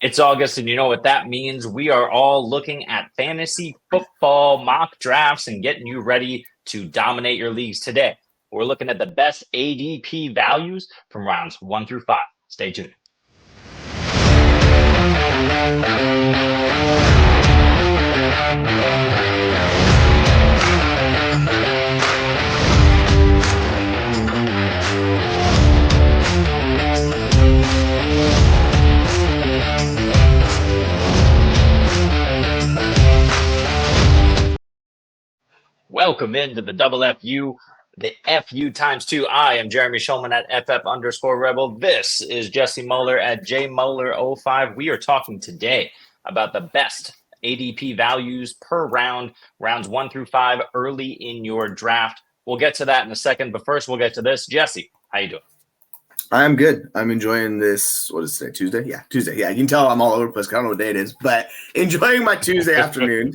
It's August, and you know what that means. We are all looking at fantasy football mock drafts and getting you ready to dominate your leagues today. We're looking at the best ADP values from rounds 1 through 5. Stay tuned. Welcome into the double FU, the FU times 2. I am Jeremy Schulman at FF_Rebel. This is Jesse Moeller at JMoeller05. We are talking today about the best ADP values per round, rounds 1 through 5, early in your draft. We'll get to that in a second, but first we'll get to this. Jesse, how you doing? I'm good. I'm enjoying this. What is today? Tuesday? Yeah, Tuesday. Yeah, you can tell I'm all over the place. I don't know what day it is, but enjoying my Tuesday afternoon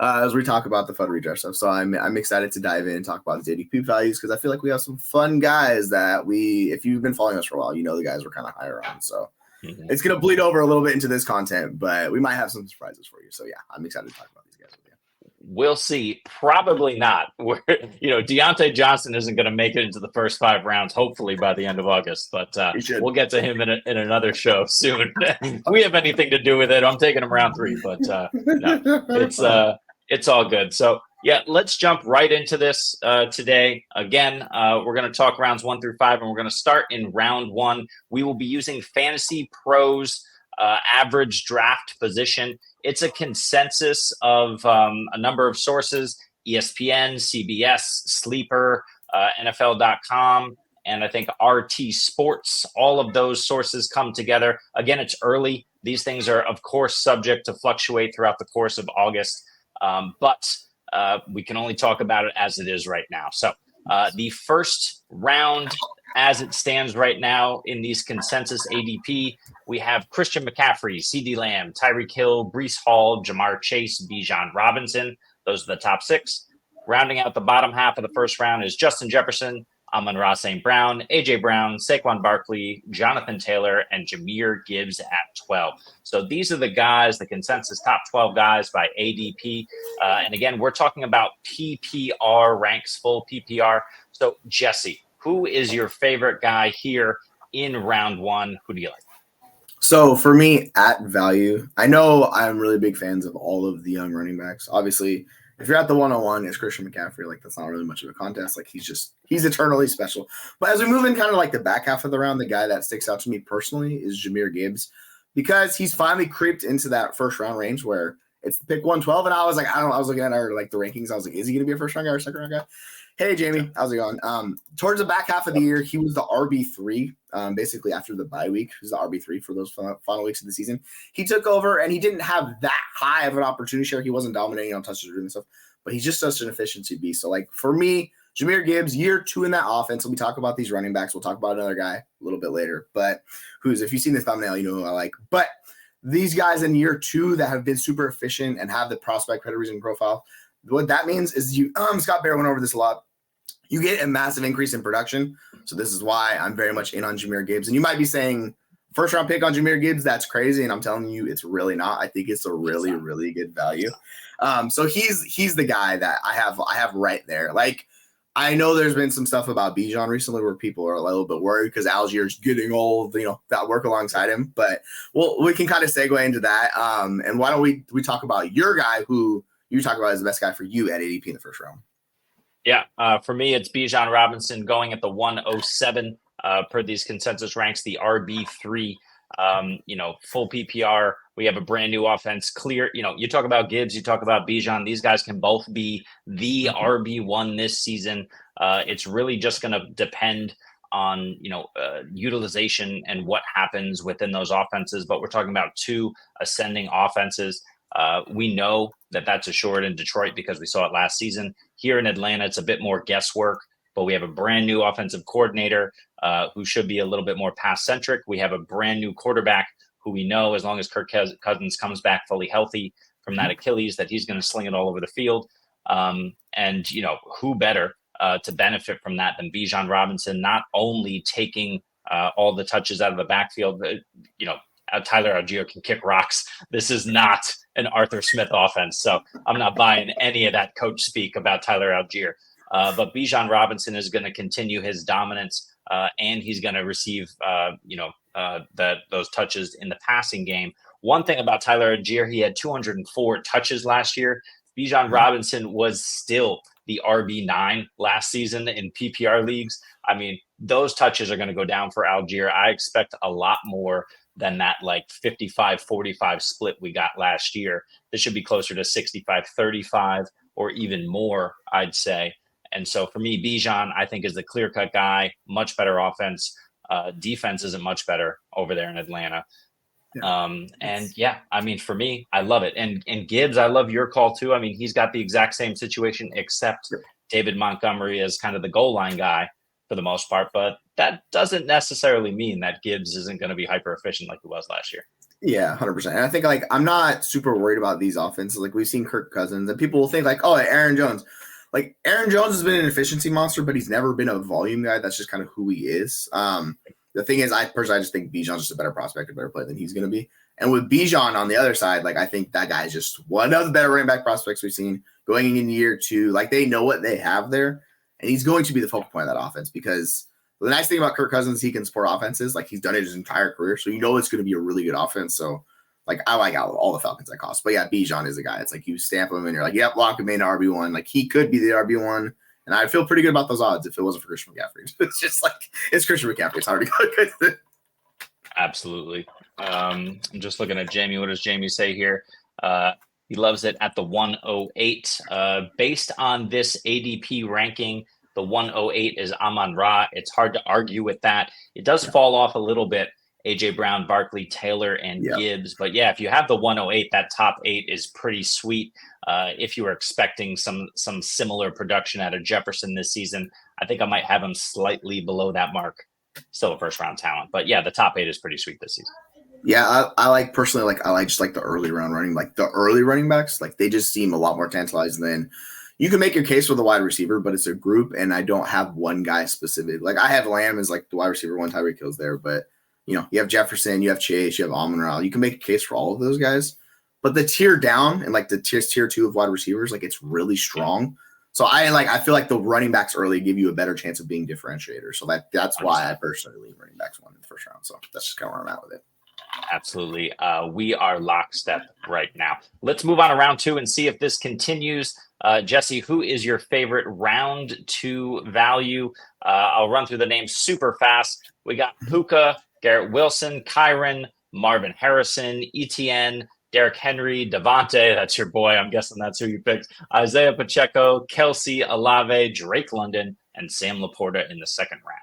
as we talk about the fun redraft stuff. So I'm excited to dive in and talk about these ADP values because I feel like we have some fun guys that if you've been following us for a while, you know the guys we're kind of higher on. So it's going to bleed over a little bit into this content, but we might have some surprises for you. So yeah, I'm excited to talk about these guys with you. We'll see. Probably not. Deontay Johnson isn't going to make it into the first 5 rounds, hopefully by the end of August, but we'll get to him in another show soon. We have anything to do with it. I'm taking him round 3, but no, it's all good. So yeah, let's jump right into this today. Again, we're going to talk rounds 1 through 5, and we're going to start in round 1. We will be using Fantasy Pros average draft position. It's a consensus of a number of sources: ESPN, CBS, Sleeper, NFL.com, and I think RT Sports. All of those sources come together. Again, it's early. These things are, of course, subject to fluctuate throughout the course of August, but we can only talk about it as it is right now. So the first round, as it stands right now in these consensus ADP, we have Christian McCaffrey, CeeDee Lamb, Tyreek Hill, Breece Hall, Ja'Marr Chase, Bijan Robinson. Those are the top 6. Rounding out the bottom half of the first round is Justin Jefferson, Amon-Ra St. Brown, A.J. Brown, Saquon Barkley, Jonathan Taylor, and Jahmyr Gibbs at 12. So these are the guys, the consensus top 12 guys by ADP. And again, we're talking about PPR ranks, full PPR. So Jesse, who is your favorite guy here in round 1? Who do you like? So for me, at value, I know I'm really big fans of all of the young running backs. Obviously, if you're at the 101, it's Christian McCaffrey. Like, that's not really much of a contest. Like, he's eternally special. But as we move in kind of like the back half of the round, the guy that sticks out to me personally is Jahmyr Gibbs, because he's finally creeped into that first round range where it's the pick 112. And I was like, I don't know. I was looking at our, like, the rankings. I was like, is he going to be a first round guy or a second round guy? Hey, Jamie, how's it going? Towards the back half of the year, he was the RB3, basically after the bye week. He was the RB3 for those final weeks of the season. He took over, and he didn't have that high of an opportunity share. He wasn't dominating on touches or doing stuff, but he's just such an efficiency beast. So, like, for me, Jahmyr Gibbs, year 2 in that offense. When we talk about these running backs, we'll talk about another guy a little bit later, but if you've seen the thumbnail, you know who I like. But these guys in year 2 that have been super efficient and have the prospect credit reason profile, what that means is Scott Bear went over this a lot. You get a massive increase in production. So this is why I'm very much in on Jahmyr Gibbs. And you might be saying, first round pick on Jahmyr Gibbs, that's crazy. And I'm telling you, it's really not. I think it's a really, really good value. So he's the guy that I have right there. Like, I know there's been some stuff about Bijan recently where people are a little bit worried because Algier's getting old, that work alongside him. But we can kind of segue into that. And why don't we talk about your guy who you talk about as the best guy for you at ADP in the first round? Yeah, for me, it's Bijan Robinson going at the 107 per these consensus ranks, the RB3, full PPR. We have a brand new offense. Clear, you talk about Gibbs, you talk about Bijan. These guys can both be the RB1 this season. It's really just going to depend on, utilization and what happens within those offenses. But we're talking about 2 ascending offenses. We know that that's assured in Detroit because we saw it last season. Here in Atlanta, it's a bit more guesswork, but we have a brand new offensive coordinator who should be a little bit more pass-centric. We have a brand new quarterback who we know, as long as Kirk Cousins comes back fully healthy from that Achilles, that he's going to sling it all over the field. And who better to benefit from that than Bijan Robinson, not only taking all the touches out of the backfield, Tyler Algier can kick rocks. This is not an Arthur Smith offense. So I'm not buying any of that coach speak about Tyler Algier. But Bijan Robinson is going to continue his dominance, and he's going to receive, those touches in the passing game. One thing about Tyler Algier, he had 204 touches last year. Bijan Robinson was still the RB9 last season in PPR leagues. I mean, those touches are going to go down for Algier. I expect a lot more than that, like 55-45 split we got last year. This should be closer to 65-35 or even more, I'd say. And so for me, Bijan, I think, is the clear-cut guy, much better offense. Defense isn't much better over there in Atlanta. I mean, for me, I love it. And Gibbs, I love your call too. I mean, he's got the exact same situation, except David Montgomery is kind of the goal line guy for the most part, but that doesn't necessarily mean that Gibbs isn't going to be hyper efficient like he was last year. Yeah, 100%. And I think, like, I'm not super worried about these offenses. Like, we've seen Kirk Cousins, and people will think, like, oh, Aaron Jones. Like, Aaron Jones has been an efficiency monster, but he's never been a volume guy. That's just kind of who he is. The thing is, I just think Bijan's just a better prospect, a better player than he's going to be. And with Bijan on the other side, like, I think that guy is just one of the better running back prospects we've seen going in year two. Like, they know what they have there, and he's going to be the focal point of that offense, because the nice thing about Kirk Cousins, he can support offenses. Like, he's done it his entire career, so you know it's going to be a really good offense. So, like, I like all the Falcons that cost. But, yeah, Bijan is a guy. It's like you stamp him, and you're like, yep, lock him in RB1. Like, he could be the RB1. And I'd feel pretty good about those odds if it wasn't for Christian McCaffrey. It's just like, it's Christian McCaffrey. It's already good. Absolutely. I'm just looking at Jamie. What does Jamie say here? He loves it at the 108. Based on this ADP ranking, the 108 is Amon-Ra. It's hard to argue with that. It does fall off a little bit. A.J. Brown, Barkley, Taylor, and Gibbs. But, yeah, if you have the 108, that top 8 is pretty sweet. If you were expecting some similar production out of Jefferson this season, I think I might have him slightly below that mark. Still a first-round talent. But, yeah, the top 8 is pretty sweet this season. Yeah, I like personally, like, I like just like the early round running, like the early running backs. Like, they just seem a lot more tantalizing than you can make your case for the wide receiver, but it's a group, and I don't have one guy specific. Like, I have Lamb as like the wide receiver, one Tyreek Hill's there, but you know, you have Jefferson, you have Chase, you have Amon-Ra. You can make a case for all of those guys. But the tier down and like the tier 2 of wide receivers, like, it's really strong. So I feel like the running backs early give you a better chance of being differentiator. So that's why I personally leave running backs 1 in the first round. So that's just kind of where I'm at with it. Absolutely. We are lockstep right now. Let's move on to round 2 and see if this continues. Jesse, who is your favorite round 2 value? I'll run through the names super fast. We got Puka, Garrett Wilson, Kyron, Marvin Harrison, Etienne, Derrick Henry, Devontae, that's your boy. I'm guessing that's who you picked. Isaiah Pacheco, Kelsey, Olave, Drake London, and Sam Laporta in the second round.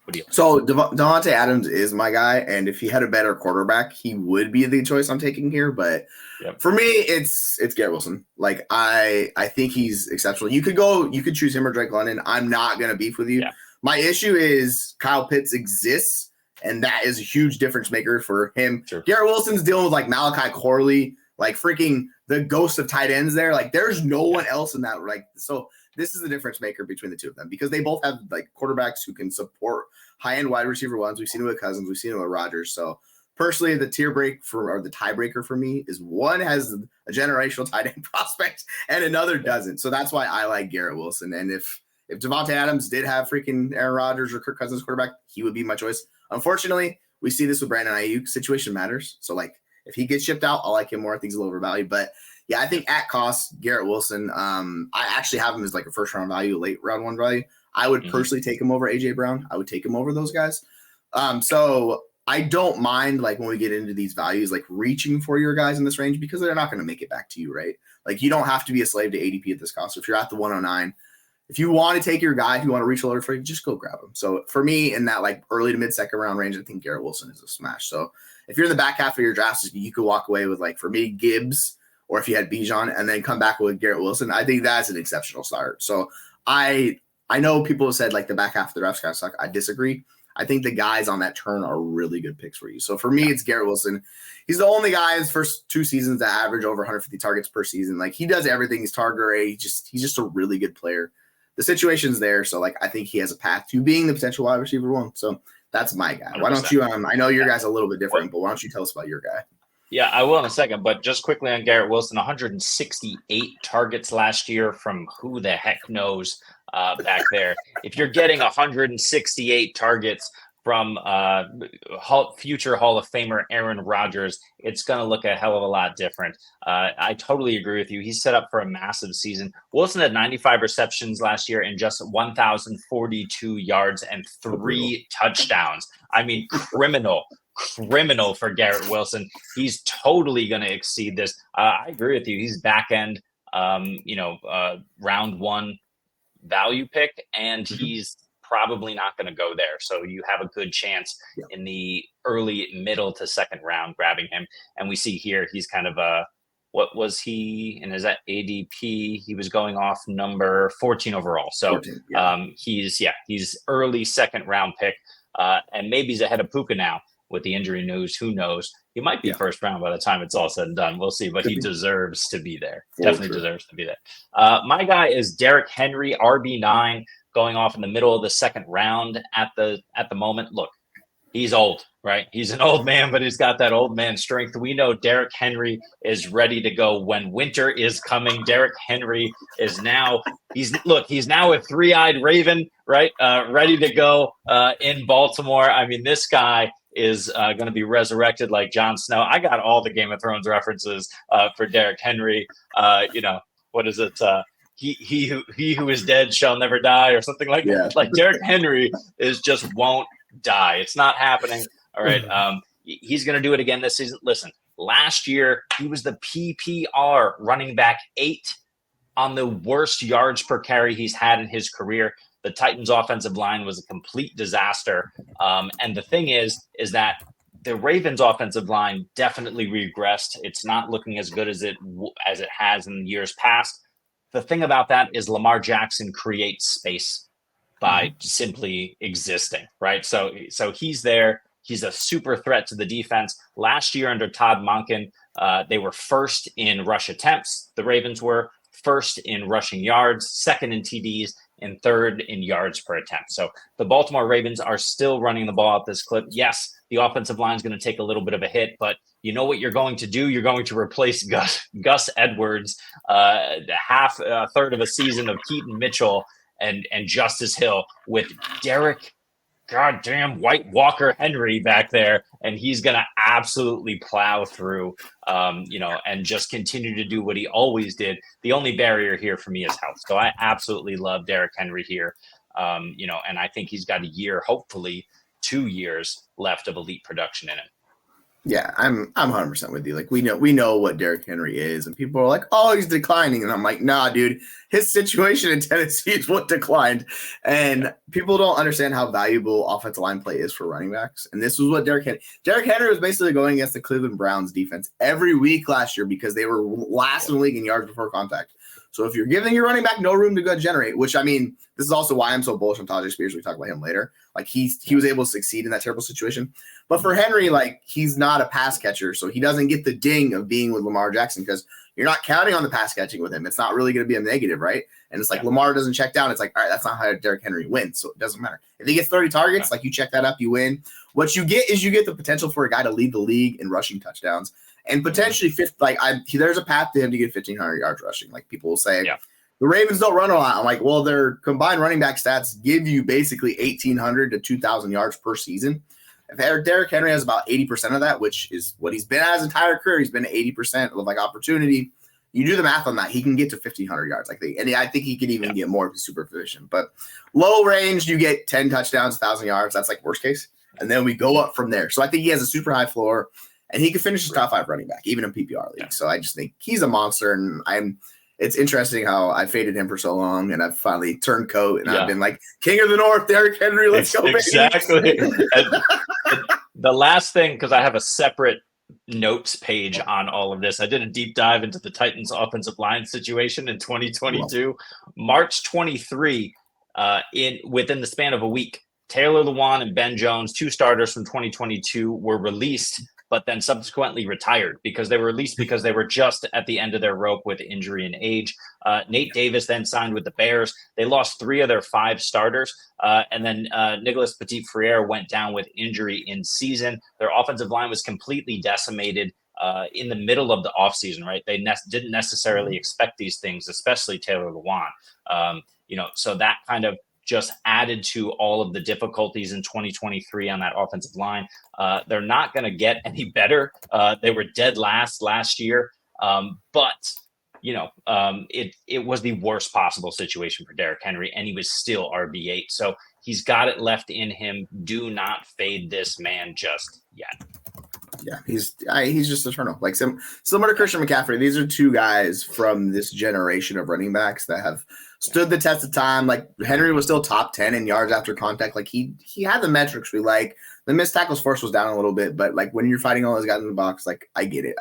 What do you think? So Devontae Adams is my guy, and if he had a better quarterback, he would be the choice I'm taking here. But for me, it's Garrett Wilson. Like, I think he's exceptional. You could choose him or Drake London. I'm not gonna beef with you. Yeah. My issue is Kyle Pitts exists, and that is a huge difference maker for him. Sure. Garrett Wilson's dealing with like Malachi Corley, like freaking the ghost of tight ends there. Like, there's no one else in that. Like, so this is the difference maker between the two of them, because they both have like quarterbacks who can support high-end wide receiver ones. We've seen it with Cousins. We've seen it with Rodgers. So personally, the tiebreaker for me is one has a generational tight end prospect and another doesn't. So that's why I like Garrett Wilson. And if Devontae Adams did have freaking Aaron Rodgers or Kirk Cousins quarterback, he would be my choice. Unfortunately, we see this with Brandon Ayuk. Situation matters. So, like, if he gets shipped out, I like him more. I think he's a little overvalued. But, yeah, I think at cost, Garrett Wilson, I actually have him as like a first-round value, late round 1 value. I would personally take him over A.J. Brown. I would take him over those guys. So I don't mind, like, when we get into these values, like, reaching for your guys in this range, because they're not going to make it back to you, right? Like, you don't have to be a slave to ADP at this cost. So if you're at the 109, if you want to take your guy, if you want to reach a lower for you, just go grab him. So for me, in that like early to mid second round range, I think Garrett Wilson is a smash. So if you're in the back half of your drafts, you could walk away with, like, for me, Gibbs, or if you had Bijan, and then come back with Garrett Wilson. I think that's an exceptional start. So I know people have said like the back half of the drafts kind of suck. I disagree. I think the guys on that turn are really good picks for you. So for me, it's Garrett Wilson. He's the only guy in his first 2 seasons that average over 150 targets per season. Like, he does everything. He's target array. He's just a really good player. The situation's there, so like I think he has a path to being the potential wide receiver 1. So That's my guy. 100%. Why don't you? I know your guy's a little bit different, but why don't you tell us about your guy? Yeah, I will in a second. But just quickly on Garrett Wilson, 168 targets last year from who the heck knows back there. If you're getting 168 targets from future Hall of Famer Aaron Rodgers, it's going to look a hell of a lot different. I totally agree with you. He's set up for a massive season. Wilson had 95 receptions last year and just 1,042 yards and 3 touchdowns. I mean, criminal for Garrett Wilson. He's totally going to exceed this. I agree with you. He's back end, round 1 value pick, and he's probably not going to go there. So you have a good chance in the early, middle to second round grabbing him. And we see here he's kind of what was he? And is that ADP? He was going off number 14 overall. So 14, he's early second round pick, and maybe he's ahead of Puka now with the injury news. Who knows? He might be first round by the time it's all said and done. We'll see, but he deserves to be there. Definitely deserves to be there. My guy is Derrick Henry, RB9. Going off in the middle of the second round at the moment. Look, he's old, right? He's an old man, but he's got that old man strength. We know Derrick Henry is ready to go when winter is coming. Derrick Henry is now he's now a 3-eyed Raven, right? Ready to go in Baltimore. I mean, this guy is going to be resurrected like Jon Snow. I got all the Game of Thrones references for Derrick Henry. What is it? He who is dead shall never die, or something like that. Like Derrick Henry just won't die. It's not happening. All right. He's going to do it again this season. Listen, last year he was the PPR running back 8 on the worst yards per carry he's had in his career. The Titans offensive line was a complete disaster. And the thing is that the Ravens offensive line definitely regressed. It's not looking as good as it has in years past. The thing about that is Lamar Jackson creates space by simply existing, right? So he's there. He's a super threat to the defense. Last year under Todd Monken, they were first in rush attempts. The Ravens were first in rushing yards, second in TDs, and third in yards per attempt. So the Baltimore Ravens are still running the ball at this clip. Yes, the offensive line is going to take a little bit of a hit, but you know what you're going to do? You're going to replace Gus Edwards, a third of a season of Keaton Mitchell and Justice Hill with Derrick goddamn White Walker Henry back there, and he's going to absolutely plow through, and just continue to do what he always did. The only barrier here for me is health. So I absolutely love Derrick Henry here, and I think he's got a year, hopefully 2 years left of elite production in it. Yeah, I'm 100% with you. Like we know what Derrick Henry is, and people are like, "Oh, he's declining," and I'm like, "Nah, dude, his situation in Tennessee is what declined." And people don't understand how valuable offensive line play is for running backs. And this was what Derrick Henry was basically going against the Cleveland Browns defense every week last year because they were last in the league in yards before contact. So if you're giving your running back no room to go generate, which I mean, this is also why I'm so bullish on Tajay Spears. We talk about him later. Like he was able to succeed in that terrible situation. But for Henry, like he's not a pass catcher, so he doesn't get the ding of being with Lamar Jackson because you're not counting on the pass catching with him. It's not really going to be a negative, right? And it's like Lamar doesn't check down. It's like, all right, that's not how Derrick Henry wins, so it doesn't matter. If he gets 30 targets, like you check that up, you win. What you get is you get the potential for a guy to lead the league in rushing touchdowns and potentially there's a path to him to get 1,500 yards rushing. Like people will say, the Ravens don't run a lot. I'm like, well, their combined running back stats give you basically 1,800 to 2,000 yards per season. If Derrick Henry has about 80% of that, which is what he's been at his entire career, he's been 80% of like opportunity. You do the math on that, he can get to 1,500 yards. And I think he can even get more if he's super efficient. But low range, you get 10 touchdowns, 1,000 yards. That's like worst case. And then we go up from there. So I think he has a super high floor, and he could finish his top 5 running back, even in PPR league. So I just think he's a monster, and it's interesting how I faded him for so long, and I've finally turned coat, and I've been like, King of the North, Derrick Henry, let's go, baby. Exactly. And the last thing, because I have a separate notes page on all of this, I did a deep dive into the Titans offensive line situation in 2022. Wow. March 23, within the span of a week, Taylor Lewan and Ben Jones, 2 starters from 2022, were released but then subsequently retired because they were released because they were just at the end of their rope with injury and age. Nate Davis then signed with the Bears. They lost 3 of their 5 starters. And then Nicolas Petit-Frere went down with injury in season. Their offensive line was completely decimated in the middle of the offseason, right? They didn't necessarily expect these things, especially Taylor Lewan. So that kind of just added to all of the difficulties in 2023 on that offensive line. They're not going to get any better. They were dead last year. But it was the worst possible situation for Derrick Henry, and he was still RB8. So he's got it left in him. Do not fade this man just yet. Yeah, he's just eternal. Like similar to Christian McCaffrey, these are 2 guys from this generation of running backs that have stood the test of time. Like Henry was still top 10 in yards after contact. Like he had the metrics we like. The missed tackles force was down a little bit, but like when you're fighting all those guys in the box, like I get it.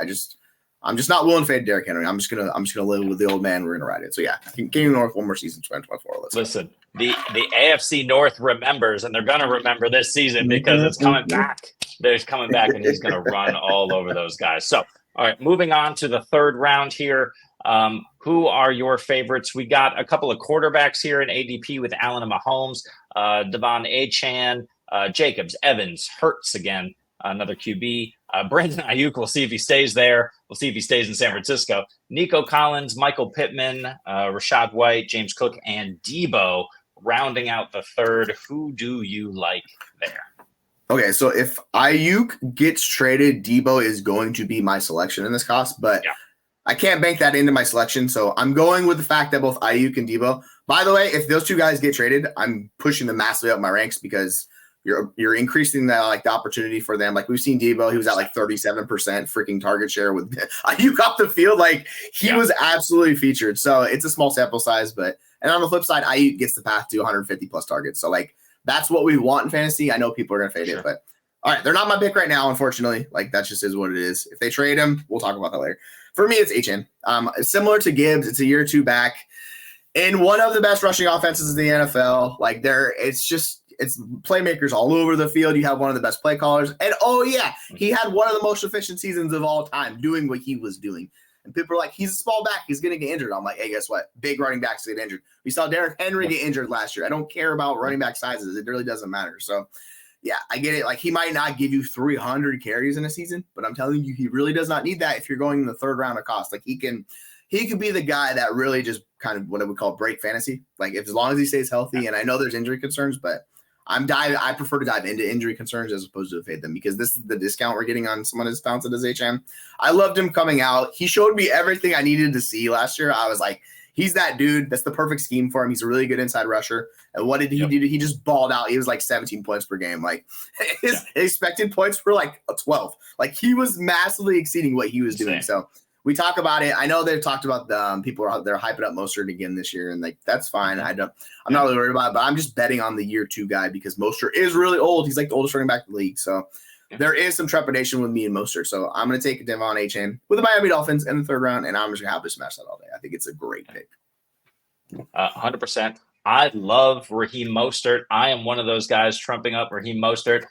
I'm just not willing to fade Derrick Henry. I'm just gonna live with the old man. We're gonna ride it. So yeah, King North one more season, 2024. Listen, the AFC North remembers, and they're gonna remember this season because it's coming back. He's coming back, and he's gonna run all over those guys. So, all right, moving on to the 3rd round here. Who are your favorites? We got a couple of quarterbacks here in ADP with Allen and Mahomes, Devon Achane, Jacobs, Evans, Hurts again. Another QB. Brandon Ayuk, we'll see if he stays there. We'll see if he stays in San Francisco. Nico Collins, Michael Pittman, Rashad White, James Cook, and Debo rounding out the 3rd. Who do you like there? Okay, so if Ayuk gets traded, Debo is going to be my selection in this cost, but I can't bank that into my selection. So I'm going with the fact that both Ayuk and Debo, by the way, if those 2 guys get traded, I'm pushing them massively up my ranks because you're increasing the opportunity for them. Like we've seen Debo, he was at like 37% freaking target share with Ayuk off the field. Like he was absolutely featured. So it's a small sample size, and on the flip side, Ayuk gets the path to 150 plus targets. So like that's what we want in fantasy. I know people are going to fade it, but all right, they're not my pick right now, unfortunately. Like that just is what it is. If they trade him, we'll talk about that later. For me, it's Achane. Similar to Gibbs, it's a year or 2 back in one of the best rushing offenses in the NFL. Like it's playmakers all over the field. You have one of the best play callers. And, he had one of the most efficient seasons of all time doing what he was doing. And people are like, he's a small back. He's going to get injured. I'm like, hey, guess what? Big running backs get injured. We saw Derrick Henry get injured last year. I don't care about running back sizes. It really doesn't matter. So, yeah, I get it. Like, he might not give you 300 carries in a season, but I'm telling you, he really does not need that if you're going in the 3rd round of cost. Like, he could be the guy that really just kind of what I would call break fantasy. Like, as long as he stays healthy, and I know there's injury concerns, but I prefer to dive into injury concerns as opposed to fade them because this is the discount we're getting on someone as talented as HM. I loved him coming out. He showed me everything I needed to see last year. I was like, he's that dude. That's the perfect scheme for him. He's a really good inside rusher. And what did he do? He just balled out. He was like 17 points per game. Like his expected points were like 12. Like he was massively exceeding what he was doing. So we talk about it. I know they've talked about the people are out there hyping up Mostert again this year, and like that's fine. I'm not really worried about it, but I'm just betting on the year 2 guy because Mostert is really old. He's like the oldest running back in the league, so there is some trepidation with me and Mostert. So I'm going to take Devon Achane with the Miami Dolphins in the 3rd round, and I'm just going to happily smash that all day. I think it's a great pick. 100%. I love Raheem Mostert. I am one of those guys trumping up Raheem Mostert.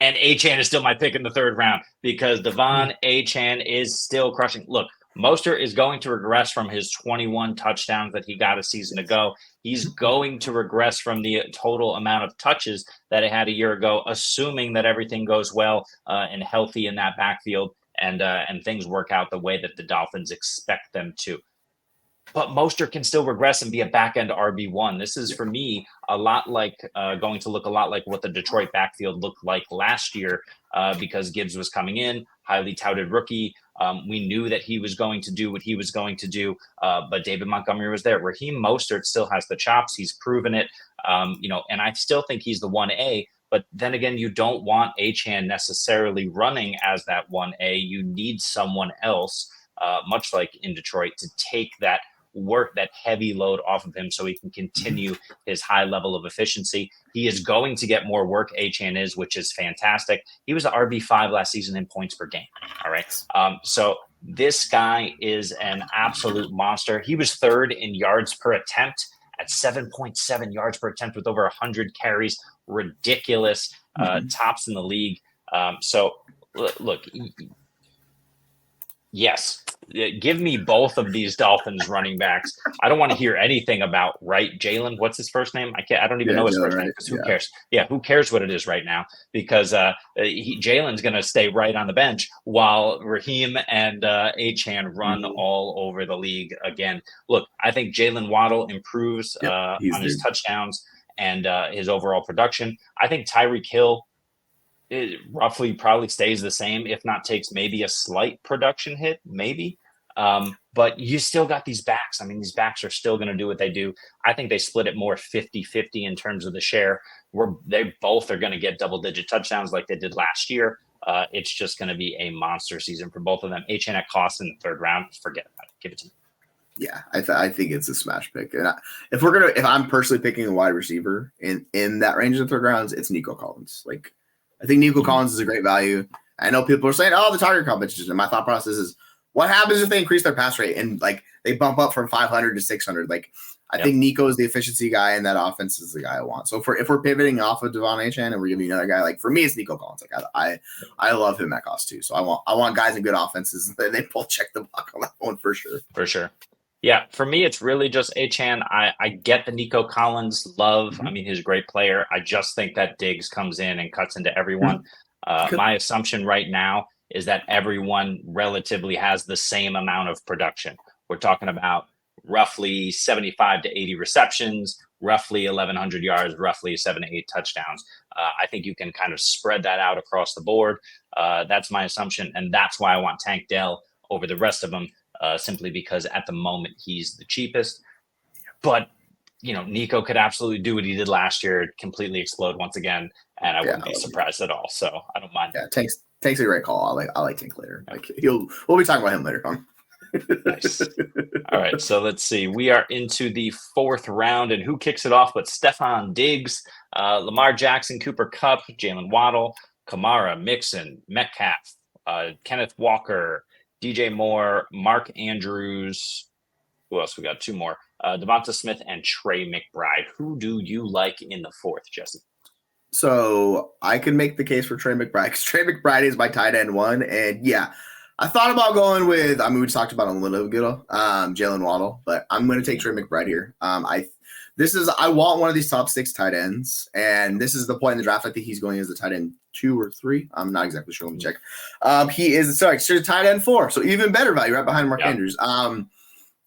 And Achane is still my pick in the 3rd round because Devon Achane is still crushing. Look, Mostert is going to regress from his 21 touchdowns that he got a season ago. He's going to regress from the total amount of touches that he had a year ago, assuming that everything goes well and healthy in that backfield and things work out the way that the Dolphins expect them to. But Mostert can still regress and be a back-end RB1. This is, for me, going to look a lot like what the Detroit backfield looked like last year because Gibbs was coming in, highly touted rookie. We knew that he was going to do what he was going to do, but David Montgomery was there. Raheem Mostert still has the chops. He's proven it, and I still think he's the 1A. But then again, you don't want Achane necessarily running as that 1A. You need someone else, much like in Detroit, to take that heavy load off of him so he can continue his high level of efficiency. He is going to get more work, Achane is, which is fantastic. He was the RB5 last season in points per game. All right. So this guy is an absolute monster. He was 3rd in yards per attempt at 7.7 yards per attempt with over 100 carries. Ridiculous. Tops in the league. So look, yes, give me both of these Dolphins running backs. I don't want to hear anything about Jalen. What's his first name? I don't even know his first name because who cares? Yeah, who cares what it is right now? Because Jalen's going to stay right on the bench while Raheem and Achane run all over the league again. Look, I think Jalen Waddle improves on his touchdowns and his overall production. I think Tyreek Hill it roughly probably stays the same, if not takes maybe a slight production hit, maybe. But you still got these backs. I mean, these backs are still going to do what they do. I think they split it more 50-50 in terms of the share, where they both are going to get double-digit touchdowns like they did last year. It's just going to be a monster season for both of them. Achane at cost in the third round, forget about it. Give it to me. Yeah, I think it's a smash pick. And if I'm personally picking a wide receiver in that range of the third rounds, it's Nico Collins. Like, I think Nico Collins is a great value. I know people are saying, "Oh, the target competition." And my thought process is, what happens if they increase their pass rate and like they bump up from 500 to 600? Like, I think Nico is the efficiency guy, and that offense is the guy I want. So if we're pivoting off of Devon Achane and we're giving another guy, like for me, it's Nico Collins. Like I love him at cost too. So I want guys in good offenses. They both check the block on that one for sure. For sure. Yeah, for me, it's really just Achane. I get the Nico Collins love. I mean, he's a great player. I just think that Diggs comes in and cuts into everyone. My assumption right now is that everyone relatively has the same amount of production. We're talking about roughly 75 to 80 receptions, roughly 1,100 yards, roughly 7 to 8 touchdowns. I think you can kind of spread that out across the board. That's my assumption, and that's why I want Tank Dell over the rest of them. Simply because at the moment he's the cheapest. But, Nico could absolutely do what he did last year, completely explode once again, and I wouldn't be surprised at all. So I don't mind. Yeah, Tank's a great call. I like Tank later. Like we'll be talking about him later on. Nice. All right, so let's see. We are into the fourth round, and who kicks it off but Stephon Diggs, Lamar Jackson, Cooper Kupp, Jalen Waddle, Kamara, Mixon, Metcalf, Kenneth Walker, DJ Moore, Mark Andrews. Who else? We got 2 more. Devonta Smith and Trey McBride. Who do you like in the fourth, Jesse? So I can make the case for Trey McBride because Trey McBride is my tight end one. And yeah, I thought about going with, we just talked about a little bit ago, Jalen Waddle, but I'm going to take Trey McBride here. I want one of these top 6 tight ends, and this is the point in the draft. I think he's going as the tight end 2 or 3. I'm not exactly sure. Let me check. He is tight end 4, so even better value right behind Mark Andrews.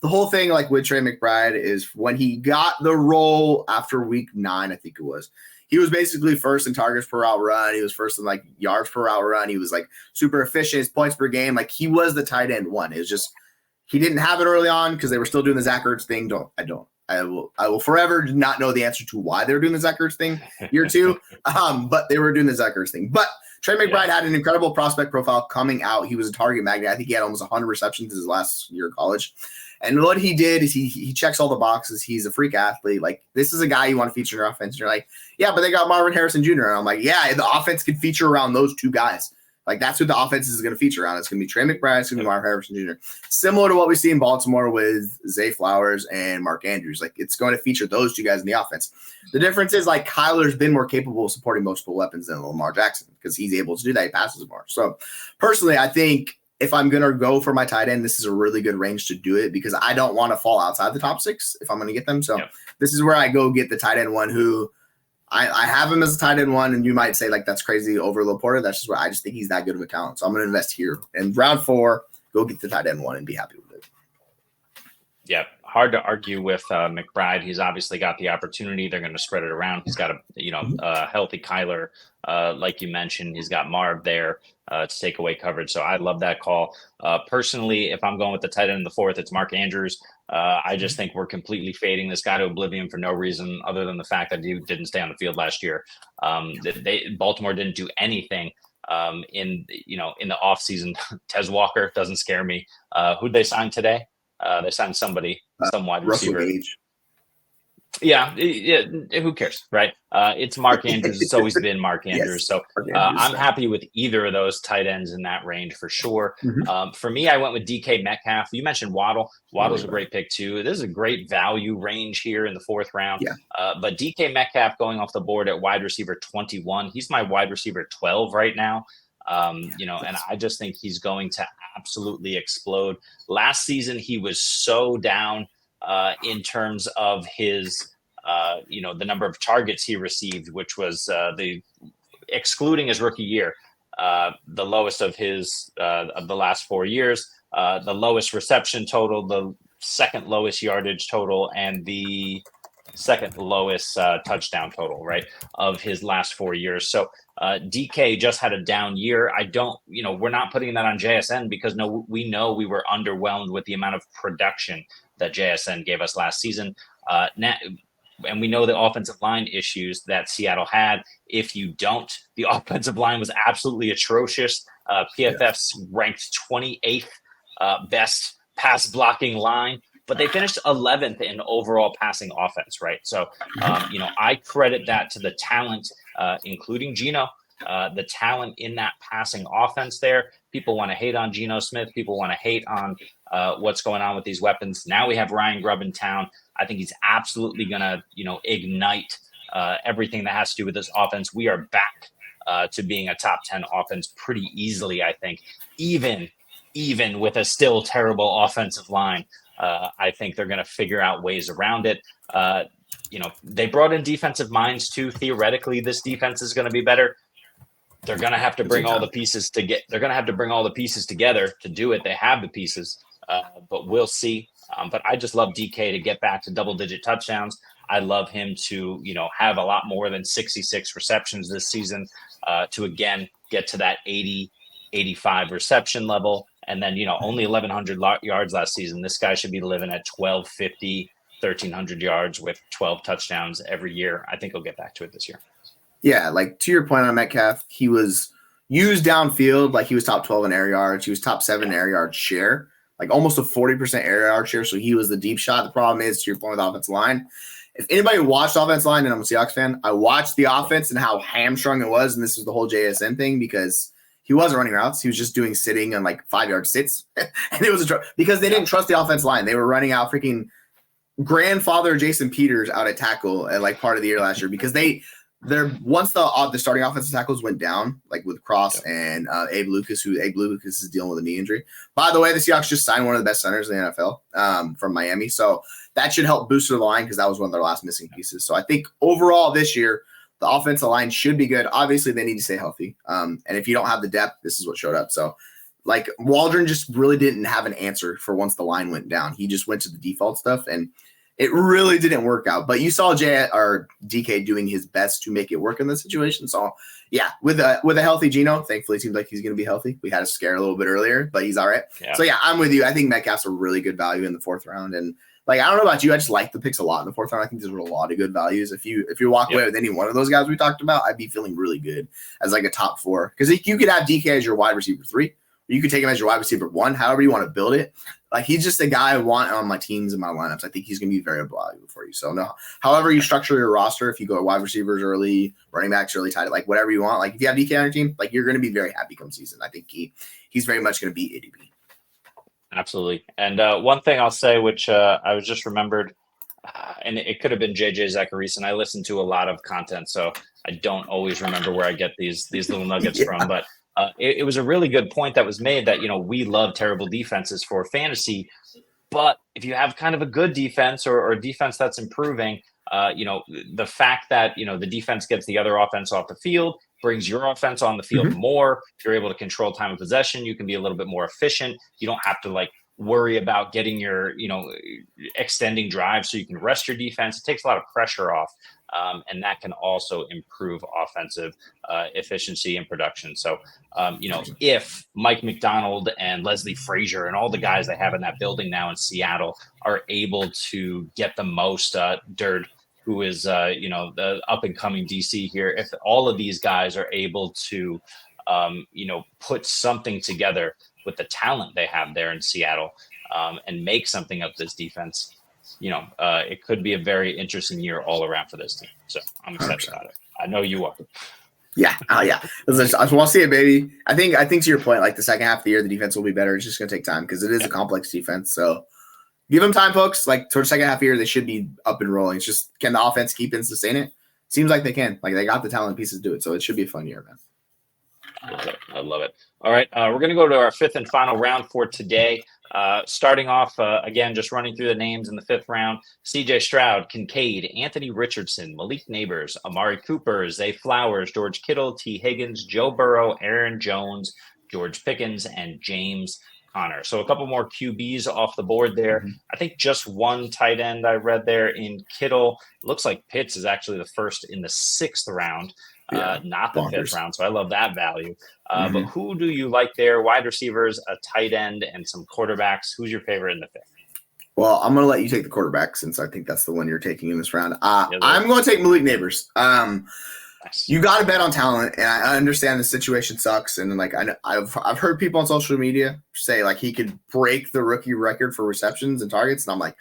The whole thing, like with Trey McBride, is when he got the role after week 9, I think it was. He was basically first in targets per route run. He was first in like yards per route run. He was like super efficient, his points per game. Like he was the tight end 1. It was just he didn't have it early on because they were still doing the Zach Ertz thing. I will forever not know the answer to why they were doing the Zach Ertz thing year 2, but they were doing the Zach Ertz thing. But Trey McBride had an incredible prospect profile coming out. He was a target magnet. I think he had almost 100 receptions his last year of college. And what he did is he checks all the boxes. He's a freak athlete. Like, this is a guy you want to feature in your offense. And you're like, yeah, but they got Marvin Harrison Jr. And I'm like, yeah, the offense could feature around those 2 guys. Like, that's what the offense is going to feature on. It's going to be Trey McBride. It's going to be Marvin Harrison Jr. Similar to what we see in Baltimore with Zay Flowers and Mark Andrews. Like, it's going to feature those 2 guys in the offense. The difference is, like, Kyler's been more capable of supporting multiple weapons than Lamar Jackson because he's able to do that. He passes more. So, personally, I think if I'm going to go for my tight end, this is a really good range to do it because I don't want to fall outside the top 6 if I'm going to get them. So, This is where I go get the tight end 1 who I have him as a tight end 1, and you might say, like, that's crazy over Laporta. That's just where I just think he's that good of a talent. So I'm going to invest here. And round 4, go get the tight end 1 and be happy with it. Yeah, hard to argue with McBride. He's obviously got the opportunity. They're going to spread it around. He's got a healthy Kyler, like you mentioned. He's got Marv there to take away coverage. So I love that call. Personally, if I'm going with the tight end in the 4th, it's Mark Andrews. I just think we're completely fading this guy to oblivion for no reason other than the fact that he didn't stay on the field last year. Baltimore didn't do anything in the offseason. Tez Walker doesn't scare me. Who'd they sign today? They signed somebody, some wide receiver. Yeah, who cares, right? It's Mark Andrews. It's always been Mark Andrews. So I'm happy with either of those tight ends in that range for sure. For me, I went with DK Metcalf. You mentioned Waddle. Waddle's a great pick too. This is a great value range here in the 4th round. But DK Metcalf going off the board at wide receiver 21. He's my wide receiver 12 right now. And I just think he's going to absolutely explode. Last season, he was so down in terms of his, the number of targets he received, which was excluding his rookie year, the lowest of the last 4 years, the lowest reception total, the second lowest yardage total, and the second lowest touchdown total, right, of his last 4 years. So DK just had a down year. We're not putting that on JSN because we know we were underwhelmed with the amount of production that JSN gave us last season. And we know the offensive line issues that Seattle had. If you don't, the offensive line was absolutely atrocious. PFF's ranked 28th best pass blocking line, but they finished 11th in overall passing offense, right? So, I credit that to the talent, including Geno, the talent in that passing offense there. People want to hate on Geno Smith. People want to hate on what's going on with these weapons. Now we have Ryan Grubb in town. I think he's absolutely going to, ignite everything that has to do with this offense. We are back to being a top 10 offense pretty easily, I think, even with a still terrible offensive line. I think they're going to figure out ways around it. They brought in defensive minds too. Theoretically, this defense is going to be better. They're going to have to bring all the pieces They're going to have to bring all the pieces together to do it. They have the pieces, but we'll see. But I just love DK to get back to double-digit touchdowns. I love him to, have a lot more than 66 receptions this season, to again get to that 80, 85 reception level. And then, only 1,100 yards last season. This guy should be living at 1,250, 1,300 yards with 12 touchdowns every year. I think he'll get back to it this year. Yeah, like to your point on Metcalf, he was used downfield, like he was top 12 in air yards. He was top 7 in air yard share, like almost a 40% air yard share. So he was the deep shot. The problem is, to your point with the offensive line, if anybody watched the offensive line, and I'm a Seahawks fan, I watched the offense and how hamstrung it was. And this is the whole JSN thing, because he wasn't running routes. He was just doing sitting on like 5-yard sits. And it was because they didn't trust the offensive line. They were running out freaking grandfather Jason Peters out at tackle at like part of the year last year, because once the starting offensive tackles went down, like with Cross and Abe Lucas is dealing with a knee injury. By the way, the Seahawks just signed one of the best centers in the NFL from Miami. So that should help boost the line, because that was one of their last missing pieces. So I think overall this year, the offensive line should be good. Obviously, they need to stay healthy. And if you don't have the depth, this is what showed up. So like Waldron just really didn't have an answer for once the line went down. He just went to the default stuff, and it really didn't work out. But you saw DK doing his best to make it work in this situation. So yeah, with a healthy Geno, thankfully it seems like he's going to be healthy. We had a scare a little bit earlier, but he's all right. Yeah. So yeah, I'm with you. I think Metcalf's a really good value in the 4th round. And like, I don't know about you, I just like the picks a lot in the 4th round. I think there's a lot of good values. If you walk away with any one of those guys we talked about, I'd be feeling really good as like a top 4. Because you could have DK as your wide receiver 3. You could take him as your wide receiver 1, however you want to build it. Like, he's just a guy I want on my teams and my lineups. I think he's going to be very valuable for you. So, no, however you structure your roster, if you go wide receivers early, running backs early, tight, like whatever you want. Like, if you have DK on your team, like, you're going to be very happy come season. I think he's very much going to beat ADP. Absolutely. And one thing I'll say, which I was just remembered, and it could have been JJ Zacharias, and I listen to a lot of content, so I don't always remember where I get these little nuggets from, but it was a really good point that was made that, we love terrible defenses for fantasy, but if you have kind of a good defense or a defense that's improving, the fact that, the defense gets the other offense off the field, brings your offense on the field more. If you're able to control time of possession, you can be a little bit more efficient. You don't have to worry about getting your, extending drive so you can rest your defense. It takes a lot of pressure off. And that can also improve offensive efficiency and production. So, if Mike McDonald and Leslie Frazier and all the guys they have in that building now in Seattle are able to get the most, Dirk, who is, the up and coming DC here, if all of these guys are able to, put something together with the talent they have there in Seattle and make something of this defense, it could be a very interesting year all around for this team. So I'm excited 100%. About it. I know you are. Yeah. Yeah. I just want to see it, baby. I think to your point, like the second half of the year, the defense will be better. It's just going to take time because it is a complex defense. So give them time, folks. Like towards the second half of the year, they should be up and rolling. It's just, can the offense keep and sustain it? Seems like they can. Like they got the talent pieces to do it. So it should be a fun year, man. I love it. All right. We're going to go to our fifth and final round for today. Starting off, again, just running through the names in the fifth round. CJ Stroud, Kincaid, Anthony Richardson, Malik Nabers, Amari Cooper, Zay Flowers, George Kittle, T. Higgins, Joe Burrow, Aaron Jones, George Pickens, and James Conner. So a couple more QBs off the board there. Mhm. I think just one tight end I read there in Kittle. It looks like Pitts is actually the first in the sixth round. Not the fifth round. So I love that value. But who do you like there? Wide receivers, a tight end, and some quarterbacks. Who's your favorite in the fifth? Well, I'm going to let you take the quarterback since I think that's the one you're taking in this round. I'm going to take Malik Nabers. Nice. You got to bet on talent, and I understand the situation sucks. And like I've heard people on social media say like he could break the rookie record for receptions and targets, and I'm like,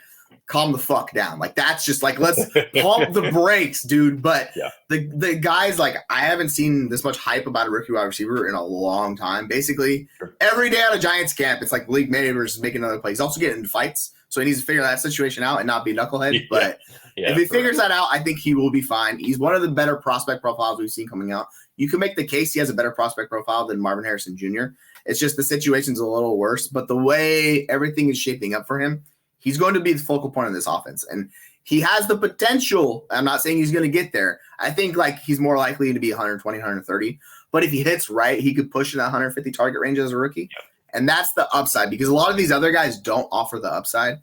calm the fuck down. Like that's just like let's pump the brakes, dude. But the guys like I haven't seen this much hype about a rookie wide receiver in a long time. Basically, every day at a Giants camp, it's like Malik Nabers is making another play. He's also getting into fights, so he needs to figure that situation out and not be knucklehead. But if he figures that out, I think he will be fine. He's one of the better prospect profiles we've seen coming out. You can make the case he has a better prospect profile than Marvin Harrison Jr. It's just the situation's a little worse, but the way everything is shaping up for him, he's going to be the focal point of this offense, and he has the potential. I'm not saying he's going to get there. I think like he's more likely to be 120, 130, but if he hits right, he could push in that 150 target range as a rookie. And that's the upside because a lot of these other guys don't offer the upside,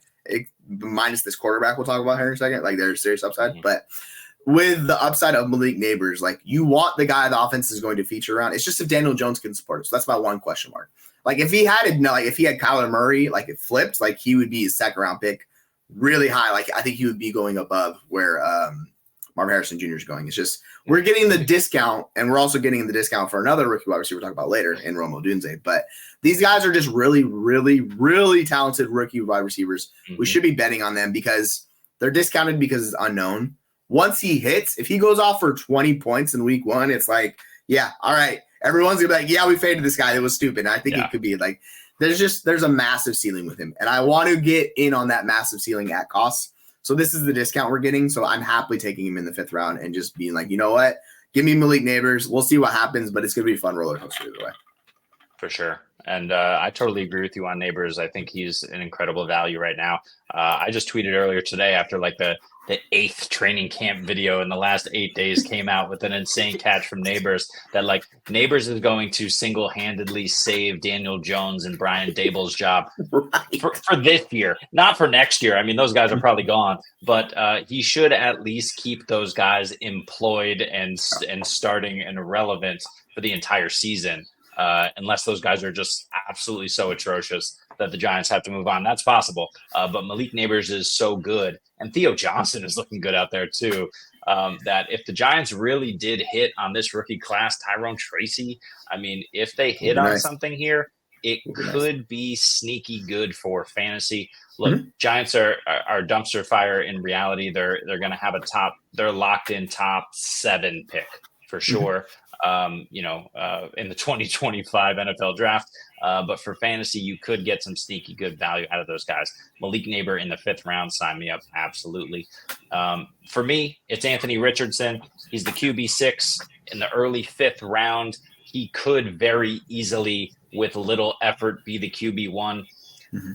minus this quarterback we'll talk about here in a second. Like there's serious upside, but with the upside of Malik Nabers, like you want the guy the offense is going to feature around. It's just if Daniel Jones can support it. So that's my one question mark. Like if he had Kyler Murray, like it flipped, like he would be his second round pick really high. Like I think he would be going above where Marvin Harrison Jr. is going. It's just we're getting the discount, and we're also getting the discount for another rookie wide receiver we'll talk about later in Romo Dunze. But these guys are just really, really, really talented rookie wide receivers. We should be betting on them because they're discounted because it's unknown. Once he hits, if he goes off for 20 points in week one, it's like, yeah, all right. Everyone's gonna be like, yeah, we faded this guy. It was stupid. And I think it could be like, there's a massive ceiling with him. And I want to get in on that massive ceiling at cost. So this is the discount we're getting. So I'm happily taking him in the fifth round and just being like, you know what? Give me Malik Nabers. We'll see what happens, but it's going to be a fun roller coaster either way. For sure. And I totally agree with you on Nabers. I think he's an incredible value right now. I just tweeted earlier today after like the 8th training camp video in the last 8 days came out with an insane catch from Nabers that like Nabers is going to single-handedly save Daniel Jones and Brian Dable's job for this year, not for next year. I mean, those guys are probably gone, but he should at least keep those guys employed and starting and relevant for the entire season. Unless those guys are just absolutely so atrocious that the Giants have to move on. That's possible. But Malik Nabers is so good. And Theo Johnson is looking good out there too. That if the Giants really did hit on this rookie class, Tyrone Tracy, I mean, if they hit on something here, it could be sneaky good for fantasy. Look, Giants are dumpster fire in reality. They're going to have they're locked in top 7 pick for sure. In the 2025 NFL draft. But for fantasy, you could get some sneaky good value out of those guys. Malik Nabers in the 5th round, sign me up. Absolutely. For me, it's Anthony Richardson. He's the QB6 in the early 5th round. He could very easily, with little effort, be the QB1.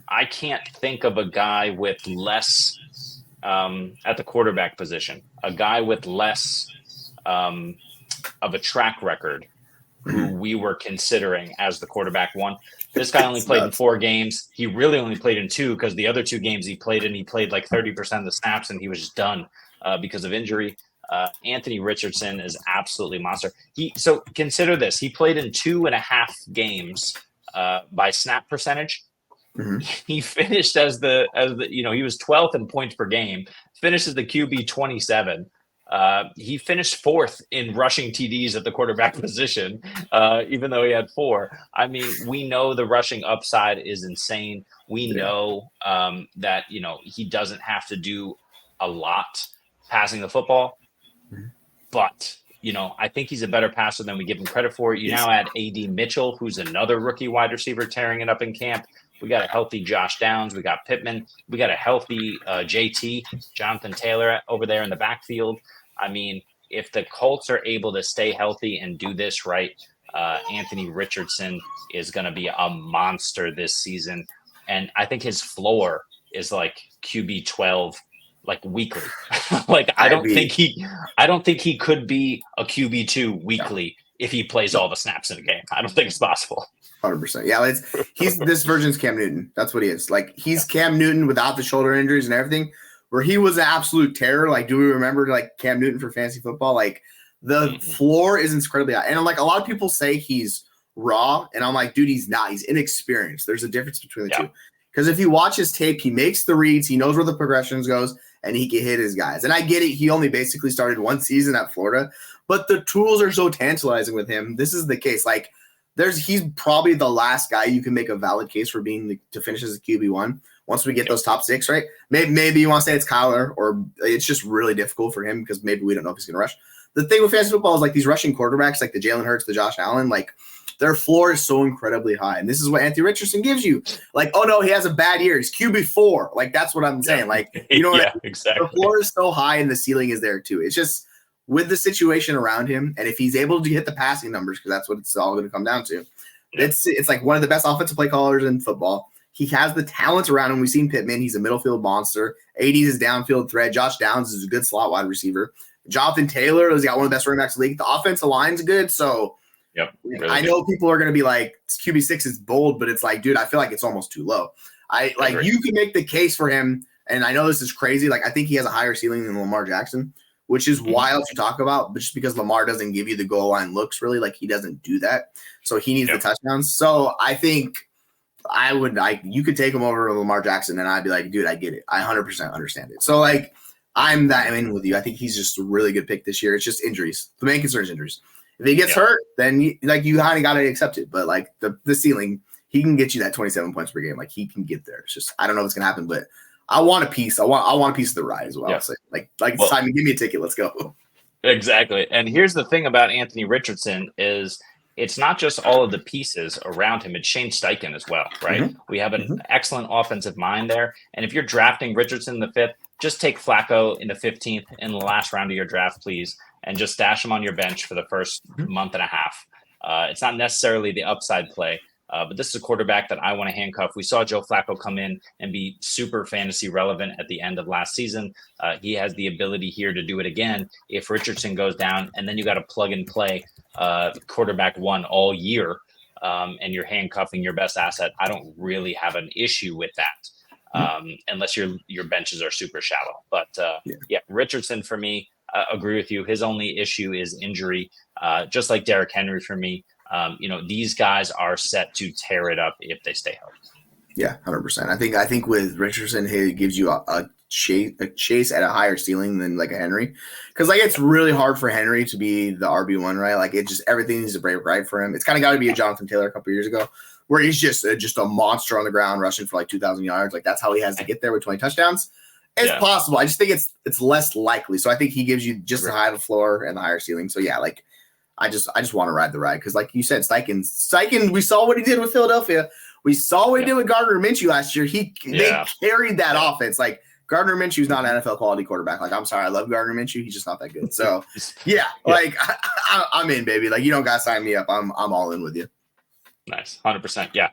I can't think of a guy with less at the quarterback position, a guy with less of a track record who we were considering as the quarterback one. This guy only played in 4 games. He really only played in 2 because the other 2 games he played in, he played like 30% of the snaps and he was just done because of injury. Anthony Richardson is absolutely monster. So consider this. He played in 2.5 games by snap percentage. He finished as the he was 12th in points per game, finished as the QB 27. He finished 4th in rushing TDs at the quarterback position, even though he had 4. I mean, we know the rushing upside is insane. We know that, he doesn't have to do a lot passing the football, but, I think he's a better passer than we give him credit for. You now add AD Mitchell, who's another rookie wide receiver tearing it up in camp. We got a healthy Josh Downs. We got Pittman. We got a healthy JT, Jonathan Taylor over there in the backfield. I mean, if the Colts are able to stay healthy and do this right, Anthony Richardson is going to be a monster this season. And I think his floor is like QB 12, like weekly. Like, I don't think he could be a QB 2 weekly if he plays all the snaps in a game. I don't think it's possible. 100%. Yeah, he's this version's Cam Newton. That's what he is. Like, he's Cam Newton without the shoulder injuries and everything, where he was an absolute terror. Like, do we remember like Cam Newton for fantasy football? Like, the floor is incredibly high. And I'm like, a lot of people say he's raw, and I'm like, dude, he's not. He's inexperienced. There's a difference between the two. Because if you watch his tape, he makes the reads, he knows where the progressions goes, and he can hit his guys. And I get it. He only basically started one season at Florida, but the tools are so tantalizing with him. This is the case. Like, he's probably the last guy you can make a valid case for being to finish as a QB1 once we get those top 6, right? Maybe you want to say it's Kyler, or it's just really difficult for him because maybe we don't know if he's going to rush. The thing with fantasy football is like these rushing quarterbacks, like the Jalen Hurts, the Josh Allen, like their floor is so incredibly high. And this is what Anthony Richardson gives you. Like, oh no, he has a bad year. He's QB4. Like, that's what I'm saying. Like, you know what I mean? Exactly. The floor is so high and the ceiling is there too. It's just with the situation around him, and if he's able to hit the passing numbers, because that's what it's all going to come down to. It's like one of the best offensive play callers in football. He has the talent around him. We've seen Pittman. He's a middle field monster. 80s is downfield threat. Josh Downs is a good slot wide receiver. Jonathan Taylor has got one of the best running backs in the league. The offensive line's good. So really I know people are going to be like, QB6 is bold, but it's like, dude, I feel like it's almost too low. You can make the case for him. And I know this is crazy. Like, I think he has a higher ceiling than Lamar Jackson, which is wild to talk about, but just because Lamar doesn't give you the goal line looks really, like, he doesn't do that. So he needs the touchdowns. So I think you could take him over Lamar Jackson and I'd be like, dude, I get it. I 100% understand it. So like, I'm that in with you. I think he's just a really good pick this year. It's just injuries. The main concern is injuries. If he gets hurt, then you kind of got to accept it. But like the ceiling, he can get you that 27 points per game. Like, he can get there. It's just, I don't know what's going to happen, but I want a piece. I want a piece of the ride as well. So it's time to give me a ticket. Let's go. Exactly. And here's the thing about Anthony Richardson is it's not just all of the pieces around him. It's Shane Steichen as well, right? Mm-hmm. We have an excellent offensive mind there. And if you're drafting Richardson in the 5th, just take Flacco in the 15th in the last round of your draft, please, and just stash him on your bench for the first month and a half. It's not necessarily the upside play, but this is a quarterback that I want to handcuff. We saw Joe Flacco come in and be super fantasy relevant at the end of last season. He has the ability here to do it again if Richardson goes down, and then you got to plug and play quarterback 1 all year, and you're handcuffing your best asset. I don't really have an issue with that. Unless your benches are super shallow. But Richardson for me, agree with you. His only issue is injury, just like Derrick Henry for me. These guys are set to tear it up if they stay healthy. Yeah, 100%. I think with Richardson, he gives you a chase at a higher ceiling than like a Henry, because like it's really hard for Henry to be the RB1, right? Like it just everything needs to break right for him. It's kind of got to be a Jonathan Taylor a couple years ago, where he's just a monster on the ground rushing for like 2,000 yards. Like that's how he has to get there with 20 touchdowns. It's possible. I just think it's less likely. So I think he gives you just the higher floor and the higher ceiling. So yeah, like I just want to ride the ride because like you said, Steichen, we saw what he did with Philadelphia. We saw what he did with Gardner Minshew last year. They carried that offense. Like Gardner Minshew's not an NFL quality quarterback. Like I'm sorry, I love Gardner Minshew. He's just not that good. So like I'm in, baby. Like you don't got to sign me up. I'm all in with you. Nice. 100%. Yeah.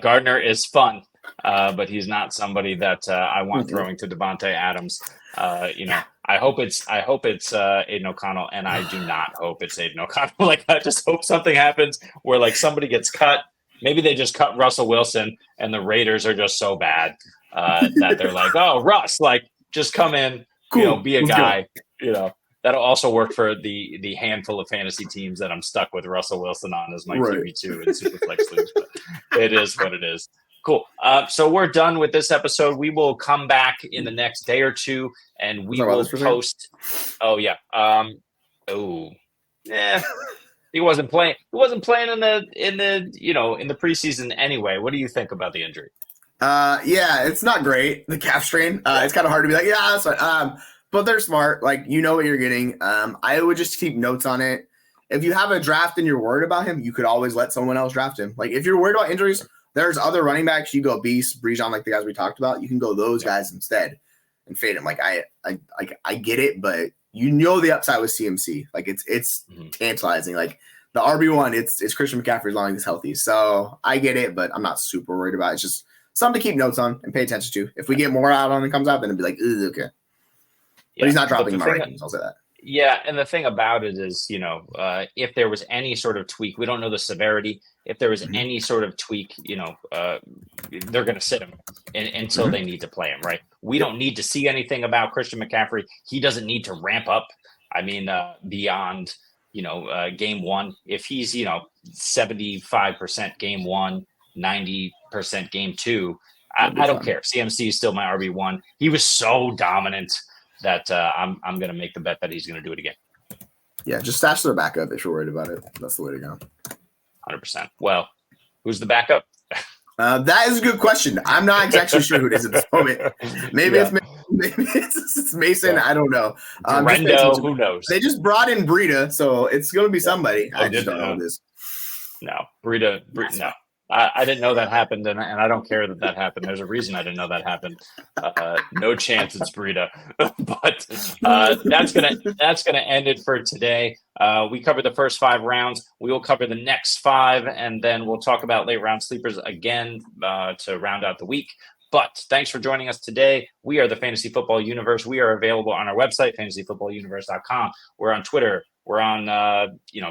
Gardner is fun, but he's not somebody that I want throwing to Devontae Adams. I hope it's Aiden O'Connell, and I do not hope it's Aiden O'Connell. Like I just hope something happens where like somebody gets cut. Maybe they just cut Russell Wilson and the Raiders are just so bad that they're like, oh, Russ, like just come in, cool. Be a guy, That'll also work for the handful of fantasy teams that I'm stuck with Russell Wilson on as my QB2 in Superflex leagues. But it is what it is. Cool. So we're done with this episode. We will come back in the next day or two, and we will post. Oh yeah. He wasn't playing. He wasn't playing in the preseason anyway. What do you think about the injury? It's not great. The calf strain. It's kind of hard to be like, yeah, that's fine. But they're smart. Like, you know what you're getting. I would just keep notes on it. If you have a draft and you're worried about him, you could always let someone else draft him. Like, if you're worried about injuries, there's other running backs. You go Beast, Bijan, like the guys we talked about. You can go those guys instead and fade him. Like, I get it, but you know the upside with CMC. Like, it's tantalizing. Like, the RB1, it's Christian McCaffrey as long as he's healthy. So I get it, but I'm not super worried about it. It's just something to keep notes on and pay attention to. If we get more out on it comes out, then it'd be like, okay. But he's not dropping my rankings. I'll say that. Yeah, and the thing about it is, if there was any sort of tweak, we don't know the severity. If there was any sort of tweak, they're going to sit him until they need to play him, right? We don't need to see anything about Christian McCaffrey. He doesn't need to ramp up. I mean, beyond, game one. If he's, 75% game one, 90% game two, I don't care. CMC is still my RB1. He was so dominant that I'm going to make the bet that he's going to do it again. Yeah, just stash their backup if you're worried about it. That's the way to go. 100%. Well, who's the backup? That is a good question. I'm not exactly sure who it is at this moment. Maybe it's Mason. Yeah. I don't know. Rendo, who knows? They just brought in Breida, so it's going to be somebody. I just don't know who it is. No, Breida no. I didn't know that happened, and I don't care that happened. There's a reason I didn't know that happened. No chance it's Breida. But that's gonna end it for today. We covered the first 5 rounds. We will cover the next 5, and then we'll talk about late round sleepers again to round out the week. But thanks for joining us today. We are the Fantasy Football Universe. We are available on our website, fantasyfootballuniverse.com. We're on Twitter. We're on,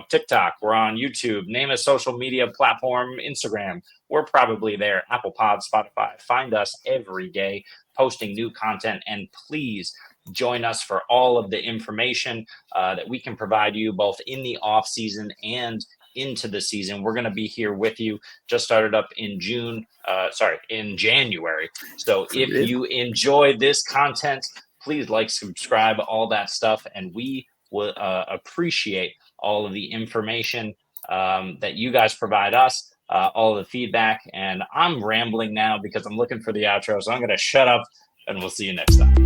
TikTok. We're on YouTube. Name a social media platform, Instagram. We're probably there. Apple Pod, Spotify. Find us every day, posting new content. And please join us for all of the information that we can provide you both in the off season and into the season. We're going to be here with you. Just started up in in January. So if you enjoy this content, please subscribe, all that stuff. And we will appreciate all of the information that you guys provide us, all of the feedback. And I'm rambling now because I'm looking for the outro. So I'm going to shut up and we'll see you next time.